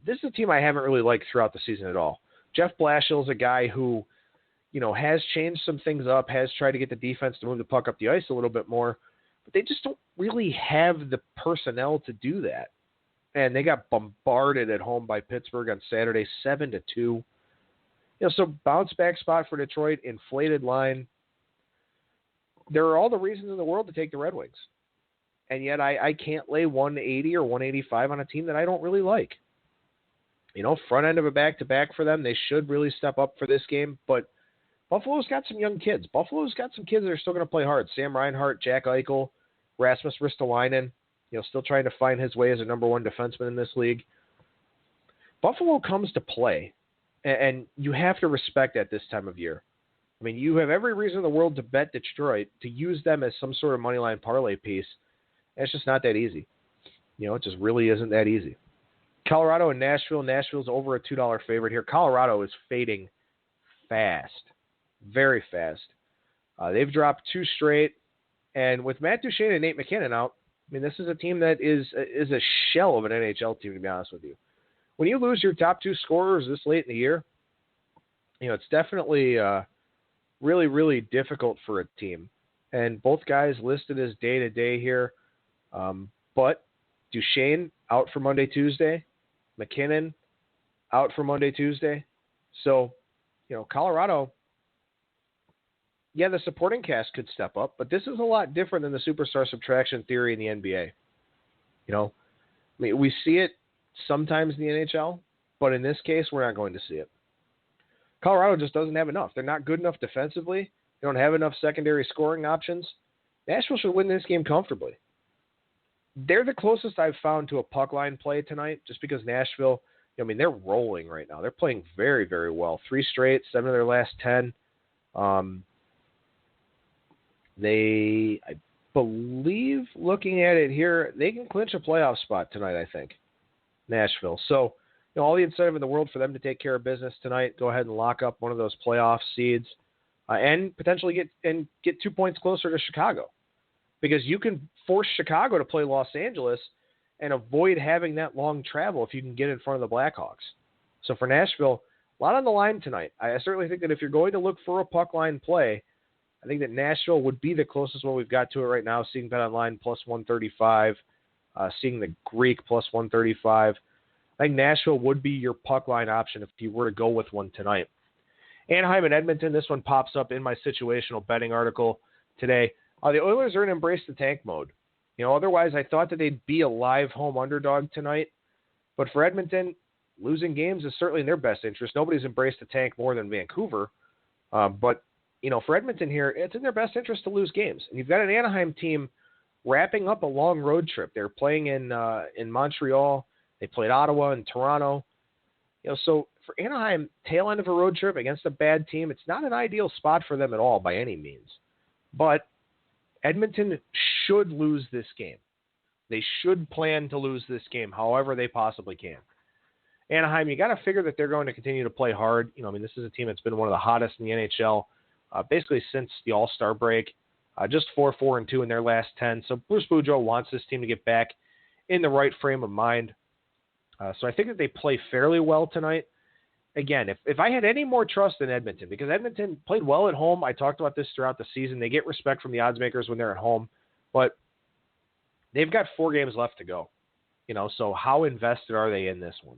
this is a team I haven't really liked throughout the season at all. Jeff Blashill is a guy who, has changed some things up, has tried to get the defense to move the puck up the ice a little bit more, but they just don't really have the personnel to do that. And they got bombarded at home by Pittsburgh on Saturday, 7-2. So bounce back spot for Detroit, inflated line. There are all the reasons in the world to take the Red Wings. And yet I can't lay 180 or 185 on a team that I don't really like. Front end of a back-to-back for them. They should really step up for this game. But Buffalo's got some young kids. Buffalo's got some kids that are still going to play hard. Sam Reinhart, Jack Eichel, Rasmus Ristolainen, still trying to find his way as a number one defenseman in this league. Buffalo comes to play, and you have to respect that this time of year. I mean, you have every reason in the world to bet Detroit, to use them as some sort of money line parlay piece. And it's just not that easy. It just really isn't that easy. Colorado and Nashville. Nashville's over a $2 favorite here. Colorado is fading fast, very fast. They've dropped 2 straight. And with Matt Duchene and Nate McKinnon out, I mean, this is a team that is a shell of an NHL team, to be honest with you. When you lose your top 2 scorers this late in the year, it's definitely really, really difficult for a team. And both guys listed as day-to-day here. But Duchene out for Monday, Tuesday. McKinnon out for Monday, Tuesday. So, Colorado, yeah, the supporting cast could step up, but this is a lot different than the superstar subtraction theory in the NBA. We see it sometimes in the NHL, but in this case, we're not going to see it. Colorado just doesn't have enough. They're not good enough defensively. They don't have enough secondary scoring options. Nashville should win this game comfortably. They're the closest I've found to a puck line play tonight, just because Nashville, they're rolling right now. They're playing very, very well. 3 straight, 7 of their last 10. They, I believe, looking at it here, they can clinch a playoff spot tonight, I think, Nashville. So, all the incentive in the world for them to take care of business tonight, go ahead and lock up one of those playoff seeds and potentially get 2 points closer to Chicago. Because you can force Chicago to play Los Angeles and avoid having that long travel if you can get in front of the Blackhawks. So for Nashville, a lot on the line tonight. I certainly think that if you're going to look for a puck line play, I think that Nashville would be the closest one we've got to it right now, seeing Bet Online plus 135, seeing the Greek plus 135. I think Nashville would be your puck line option if you were to go with one tonight. Anaheim and Edmonton, this one pops up in my situational betting article today. The Oilers are in embrace the tank mode. Otherwise I thought that they'd be a live home underdog tonight. But for Edmonton, losing games is certainly in their best interest. Nobody's embraced the tank more than Vancouver. But for Edmonton here, it's in their best interest to lose games. And you've got an Anaheim team wrapping up a long road trip. They're playing in Montreal. They played Ottawa and Toronto. So for Anaheim, tail end of a road trip against a bad team, it's not an ideal spot for them at all by any means. But Edmonton should lose this game. They should plan to lose this game however they possibly can. Anaheim, you got to figure that they're going to continue to play hard. This is a team that's been one of the hottest in the NHL basically since the All-Star break. Just 4-4-2 in their last 10. So Bruce Boudreau wants this team to get back in the right frame of mind. So I think that they play fairly well tonight. Again, if I had any more trust in Edmonton, because Edmonton played well at home, I talked about this throughout the season. They get respect from the odds makers when they're at home, but they've got 4 games left to go. So how invested are they in this one?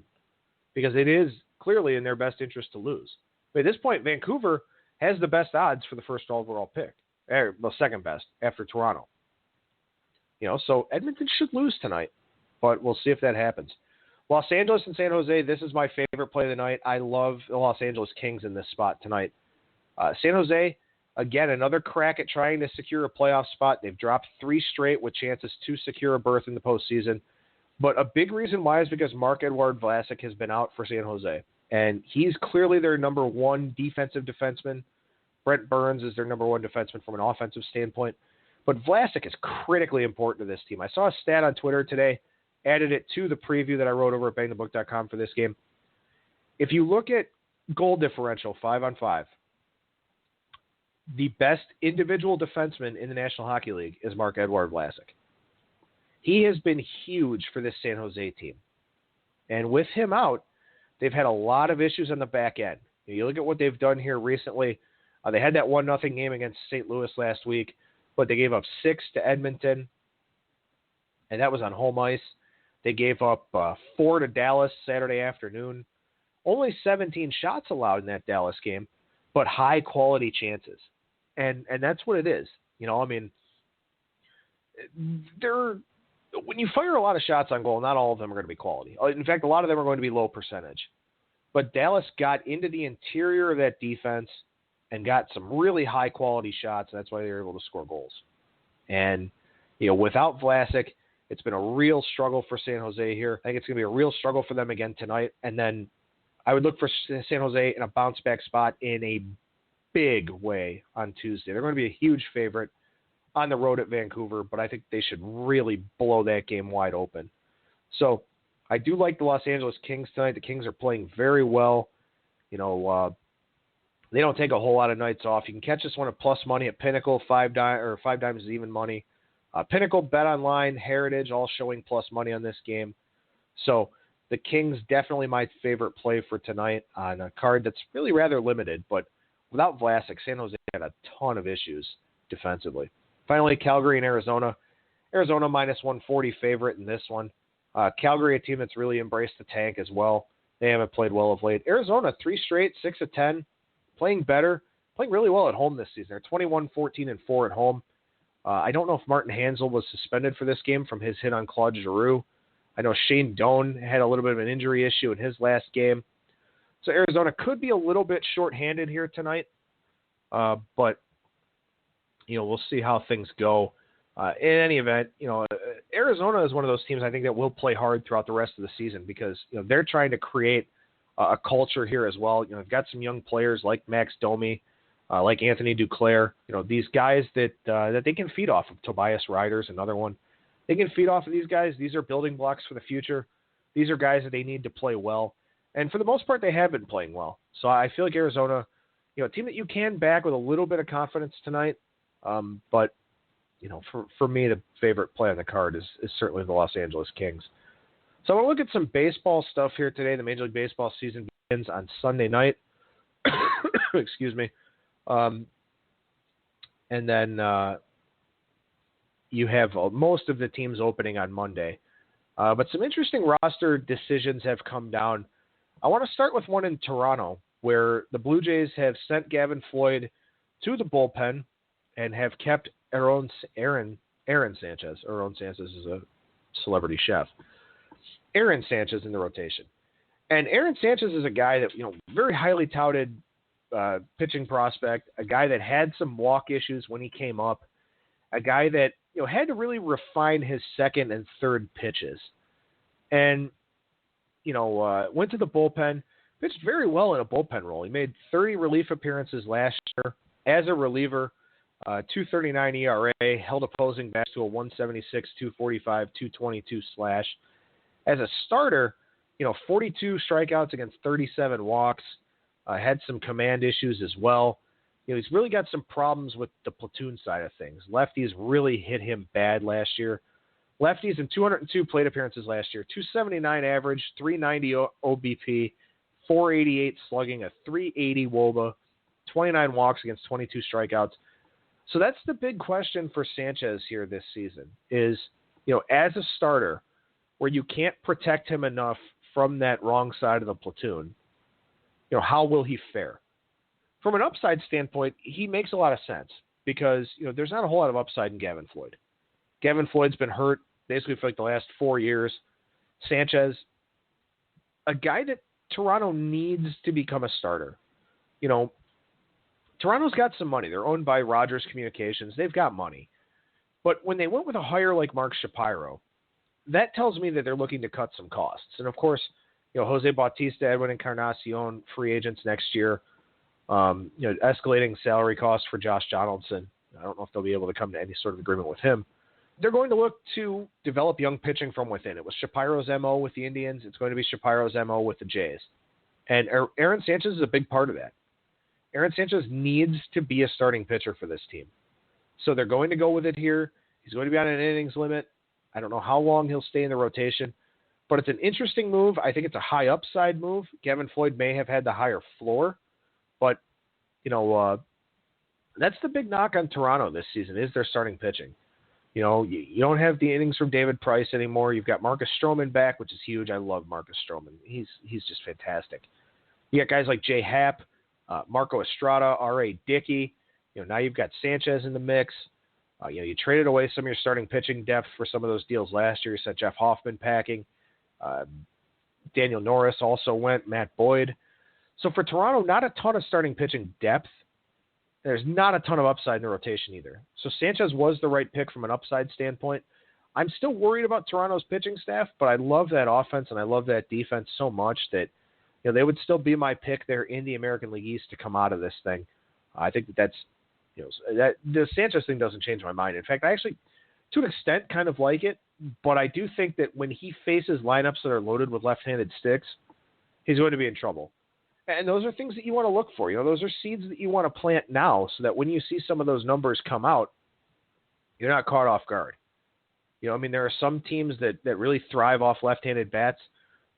Because it is clearly in their best interest to lose. But at this point, Vancouver has the best odds for the first overall pick. Well, second best after Toronto. So Edmonton should lose tonight, but we'll see if that happens. Los Angeles and San Jose, this is my favorite play of the night. I love the Los Angeles Kings in this spot tonight. San Jose, again, another crack at trying to secure a playoff spot. They've dropped 3 straight with chances to secure a berth in the postseason. But a big reason why is because Marc-Edouard Vlasic has been out for San Jose. And he's clearly their number 1 defensive defenseman. Brent Burns is their number 1 defenseman from an offensive standpoint. But Vlasic is critically important to this team. I saw a stat on Twitter today, added it to the preview that I wrote over at BangTheBook.com for this game. If you look at goal differential 5-on-5, the best individual defenseman in the National Hockey League is Marc-Edouard Vlasic. He has been huge for this San Jose team. And with him out, they've had a lot of issues on the back end. You look at what they've done here recently. They had that 1-0 game against St. Louis last week, but they gave up 6 to Edmonton, and that was on home ice. They gave up 4 to Dallas Saturday afternoon. Only 17 shots allowed in that Dallas game, but high-quality chances. And that's what it is. I mean, when you fire a lot of shots on goal, not all of them are going to be quality. In fact, a lot of them are going to be low percentage. But Dallas got into the interior of that defense and got some really high-quality shots, and that's why they were able to score goals. And, without Vlasic, it's been a real struggle for San Jose here. I think it's going to be a real struggle for them again tonight. And then I would look for San Jose in a bounce-back spot in a big way on Tuesday. They're going to be a huge favorite on the road at Vancouver, but I think they should really blow that game wide open. So I do like the Los Angeles Kings tonight. The Kings are playing very well. They don't take a whole lot of nights off. You can catch this one at plus money at Pinnacle, 5 times even money. Pinnacle, Bet Online, Heritage, all showing plus money on this game. So the Kings definitely my favorite play for tonight on a card that's really rather limited, but without Vlasic, San Jose had a ton of issues defensively. Finally, Calgary and Arizona. Arizona minus 140 favorite in this one. Calgary, a team that's really embraced the tank as well. They haven't played well of late. Arizona, 3 straight, 6 of 10, playing better, playing really well at home this season. They're 21-14-4 at home. I don't know if Martin Hanzal was suspended for this game from his hit on Claude Giroux. I know Shane Doan had a little bit of an injury issue in his last game. So Arizona could be a little bit shorthanded here tonight. But, we'll see how things go. In any event, Arizona is one of those teams I think that will play hard throughout the rest of the season because, they're trying to create a culture here as well. They've got some young players like Max Domi, like Anthony Duclair, these guys that they can feed off of. Tobias Ryder's another one. They can feed off of these guys. These are building blocks for the future. These are guys that they need to play well. And for the most part, they have been playing well. So I feel like Arizona, a team that you can back with a little bit of confidence tonight. But, for me, the favorite play on the card is certainly the Los Angeles Kings. So I want to look at some baseball stuff here today. The Major League Baseball season begins on Sunday night. Excuse me. And then you have most of the teams opening on Monday. But some interesting roster decisions have come down. I want to start with one in Toronto, where the Blue Jays have sent Gavin Floyd to the bullpen and have kept Aaron Sanchez. Aaron Sanchez is a celebrity chef. Aaron Sanchez in the rotation. And Aaron Sanchez is a guy that, very highly touted pitching prospect, a guy that had some walk issues when he came up, a guy that, had to really refine his second and third pitches. And, went to the bullpen, pitched very well in a bullpen role. He made 30 relief appearances last year as a reliever, 2.39 ERA, held opposing bats to a 176, 245, 222 slash. As a starter, 42 strikeouts against 37 walks, had some command issues as well. He's really got some problems with the platoon side of things. Lefties really hit him bad last year. Lefties in 202 plate appearances last year, 279 average, 390 OBP, 488 slugging, a 380 WOBA, 29 walks against 22 strikeouts. So that's the big question for Sanchez here this season is, as a starter, where you can't protect him enough from that wrong side of the platoon, how will he fare? From an upside standpoint, he makes a lot of sense because, there's not a whole lot of upside in Gavin Floyd. Gavin Floyd's been hurt basically for the last 4 years. Sanchez, a guy that Toronto needs to become a starter. Toronto's got some money. They're owned by Rogers Communications. They've got money. But when they went with a hire like Mark Shapiro, that tells me that they're looking to cut some costs. And, of course, Jose Bautista, Edwin Encarnacion, free agents next year. Escalating salary costs for Josh Donaldson. I don't know if they'll be able to come to any sort of agreement with him. They're going to look to develop young pitching from within. It was Shapiro's MO with the Indians. It's going to be Shapiro's MO with the Jays. And Aaron Sanchez is a big part of that. Aaron Sanchez needs to be a starting pitcher for this team. So they're going to go with it here. He's going to be on an innings limit. I don't know how long he'll stay in the rotation. But it's an interesting move. I think it's a high upside move. Kevin Floyd may have had the higher floor, but, that's the big knock on Toronto this season is their starting pitching. You don't have the innings from David Price anymore. You've got Marcus Stroman back, which is huge. I love Marcus Stroman. He's just fantastic. You got guys like Jay Happ, Marco Estrada, R.A. Dickey. Now you've got Sanchez in the mix. You traded away some of your starting pitching depth for some of those deals last year. You sent Jeff Hoffman packing. Daniel Norris also went. Matt Boyd. So for Toronto, not a ton of starting pitching depth. There's not a ton of upside in the rotation either. So Sanchez was the right pick from an upside standpoint. I'm still worried about Toronto's pitching staff, but I love that offense and I love that defense so much that they would still be my pick there in the American League East to come out of this thing. I think that's that the Sanchez thing doesn't change my mind. In fact, I actually, to an extent, kind of like it, but I do think that when he faces lineups that are loaded with left-handed sticks, he's going to be in trouble. And those are things that you want to look for. Those are seeds that you want to plant now so that when you see some of those numbers come out, you're not caught off guard. There are some teams that really thrive off left-handed bats.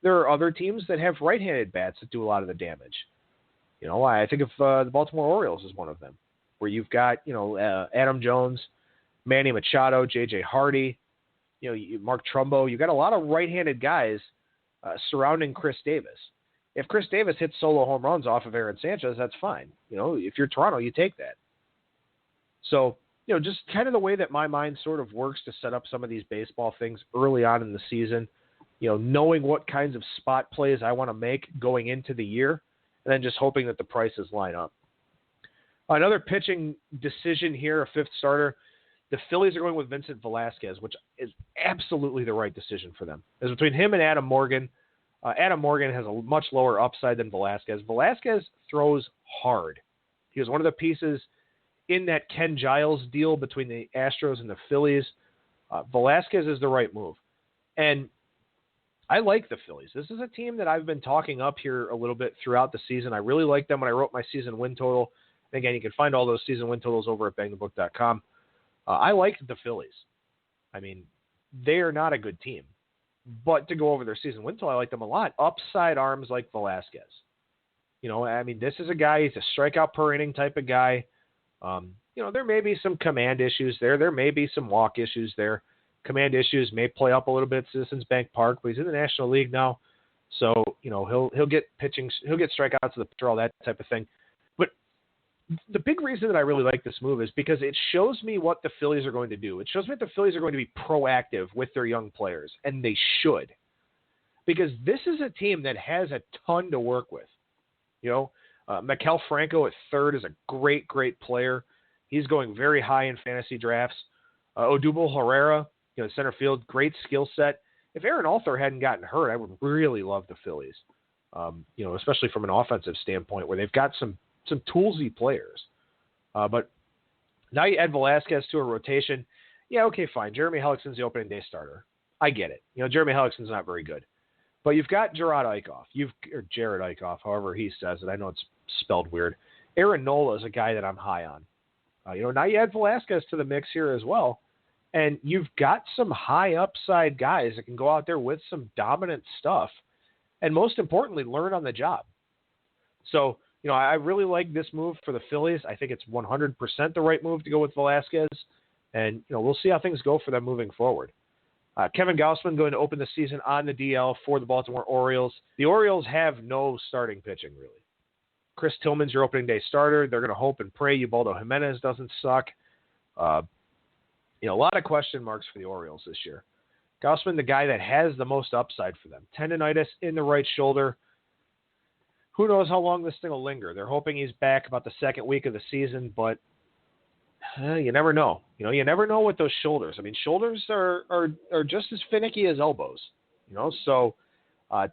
There are other teams that have right-handed bats that do a lot of the damage. I think of the Baltimore Orioles as one of them, where you've got, Adam Jones, Manny Machado, J.J. Hardy, Mark Trumbo. You've got a lot of right-handed guys surrounding Chris Davis. If Chris Davis hits solo home runs off of Aaron Sanchez, that's fine. If you're Toronto, you take that. So, just kind of the way that my mind sort of works to set up some of these baseball things early on in the season, knowing what kinds of spot plays I want to make going into the year, and then just hoping that the prices line up. Another pitching decision here, a fifth starter. The Phillies are going with Vincent Velasquez, which is absolutely the right decision for them. It's between him and Adam Morgan. Adam Morgan has a much lower upside than Velasquez. Velasquez throws hard. He was one of the pieces in that Ken Giles deal between the Astros and the Phillies. Velasquez is the right move. And I like the Phillies. This is a team that I've been talking up here a little bit throughout the season. I really like them when I wrote my season win total. And again, you can find all those season win totals over at BangTheBook.com. I like the Phillies. They are not a good team. But to go over their season win total, I like them a lot. Upside arms like Velasquez. This is a guy, he's a strikeout per inning type of guy. There may be some command issues there. There may be some walk issues there. Command issues may play up a little bit at Citizens Bank Park, but he's in the National League now. So, he'll get pitching, he'll get strikeouts to the pitcher, all that type of thing. But the big reason that I really like this move is because it shows me what the Phillies are going to do. It shows me that the Phillies are going to be proactive with their young players, and they should. Because this is a team that has a ton to work with. Maikel Franco at third is a great, great player. He's going very high in fantasy drafts. Odubel Herrera, center field, great skill set. If Aaron Althor hadn't gotten hurt, I would really love the Phillies. Especially from an offensive standpoint where they've got some toolsy players. But now you add Velasquez to a rotation. Yeah, okay, fine. Jeremy Hellickson's the opening day starter. I get it. Jeremy Hellickson's not very good. But you've got Jared Eichhoff, however he says it. I know it's spelled weird. Aaron Nola is a guy that I'm high on. Now you add Velasquez to the mix here as well. And you've got some high upside guys that can go out there with some dominant stuff. And most importantly, learn on the job. So, I really like this move for the Phillies. I think it's 100% the right move to go with Velasquez. And, we'll see how things go for them moving forward. Kevin Gausman going to open the season on the DL for the Baltimore Orioles. The Orioles have no starting pitching, really. Chris Tillman's your opening day starter. They're going to hope and pray Ubaldo Jimenez doesn't suck. A lot of question marks for the Orioles this year. Gausman, the guy that has the most upside for them. Tendonitis in the right shoulder. Who knows how long this thing will linger? They're hoping he's back about the second week of the season, but you never know. You never know with those shoulders. Shoulders are just as finicky as elbows. So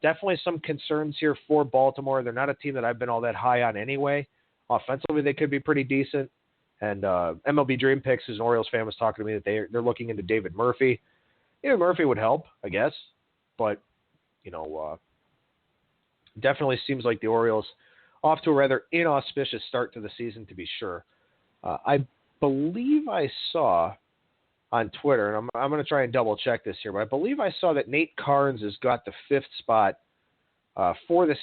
definitely some concerns here for Baltimore. They're not a team that I've been all that high on anyway. Offensively, they could be pretty decent. And MLB Dream Picks, who's an Orioles fan, was talking to me that they're looking into David Murphy. Murphy would help, I guess. But, definitely seems like the Orioles off to a rather inauspicious start to the season, to be sure. I believe I saw on Twitter, and I'm going to try and double check this here, but I believe I saw that Nate Carnes has got the 5th spot for the